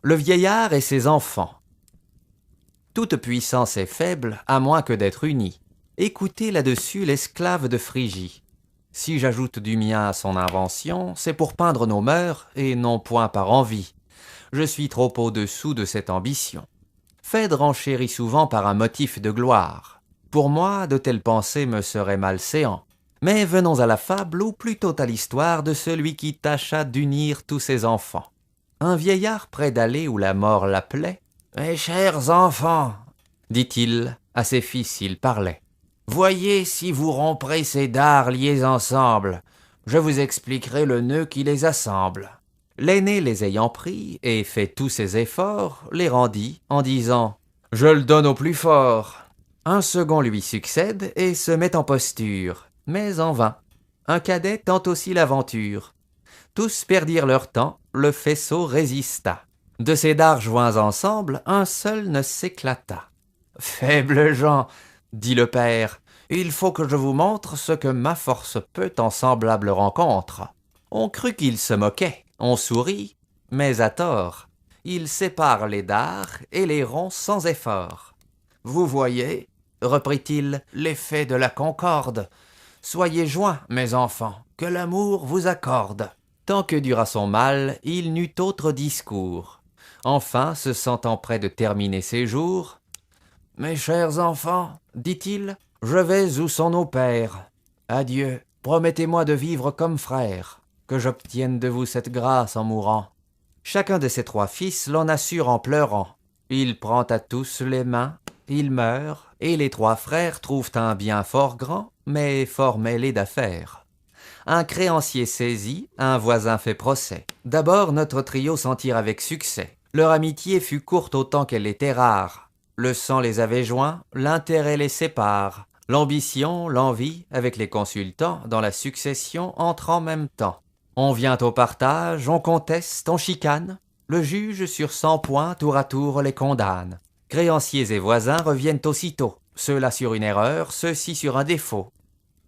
Le vieillard et ses enfants. Toute puissance est faible, à moins que d'être unie. Écoutez là-dessus l'esclave de Phrygie. Si j'ajoute du mien à son invention, c'est pour peindre nos mœurs, et non point par envie. Je suis trop au-dessous de cette ambition. Phèdre enchérit souvent par un motif de gloire. Pour moi, de telles pensées me seraient malséants. Mais venons à la fable, ou plutôt à l'histoire de celui qui tâcha d'unir tous ses enfants. Un vieillard près d'aller où la mort l'appelait. « Mes chers enfants, dit-il, à ses fils il parlait, voyez si vous romprez ces dards liés ensemble, je vous expliquerai le nœud qui les assemble. » L'aîné les ayant pris et fait tous ses efforts, les rendit en disant « Je le donne au plus fort ». Un second lui succède et se met en posture, mais en vain. Un cadet tente aussi l'aventure. Tous perdirent leur temps, le faisceau résista. De ces dards joints ensemble, un seul ne s'éclata. « Faibles gens, dit le père, il faut que je vous montre ce que ma force peut en semblable rencontre. » On crut qu'il se moquait, on sourit, mais à tort. Il sépare les dards et les rompt sans effort. « Vous voyez, reprit-il, l'effet de la concorde. Soyez joints, mes enfants, que l'amour vous accorde. » Tant que dura son mal, il n'eut autre discours. Enfin, se sentant près de terminer ses jours, « Mes chers enfants, dit-il, je vais où sont nos pères. Adieu, promettez-moi de vivre comme frères, que j'obtienne de vous cette grâce en mourant. » Chacun de ses trois fils l'en assure en pleurant. Il prend à tous les mains, il meurt, et les trois frères trouvent un bien fort grand, mais fort mêlé d'affaires. Un créancier saisi, un voisin fait procès. D'abord notre trio s'en tire avec succès. Leur amitié fut courte autant qu'elle était rare. Le sang les avait joints, l'intérêt les sépare. L'ambition, l'envie, avec les consultants, dans la succession, entrent en même temps. On vient au partage, on conteste, on chicane. Le juge sur 100 points, tour à tour, les condamne. Créanciers et voisins reviennent aussitôt. Ceux-là sur une erreur, ceux-ci sur un défaut.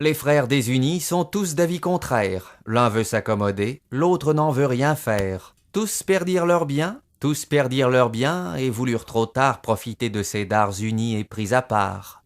Les frères désunis sont tous d'avis contraires. L'un veut s'accommoder, l'autre n'en veut rien faire. Tous perdirent leurs biens, et voulurent trop tard profiter de ces dards unis et pris à part.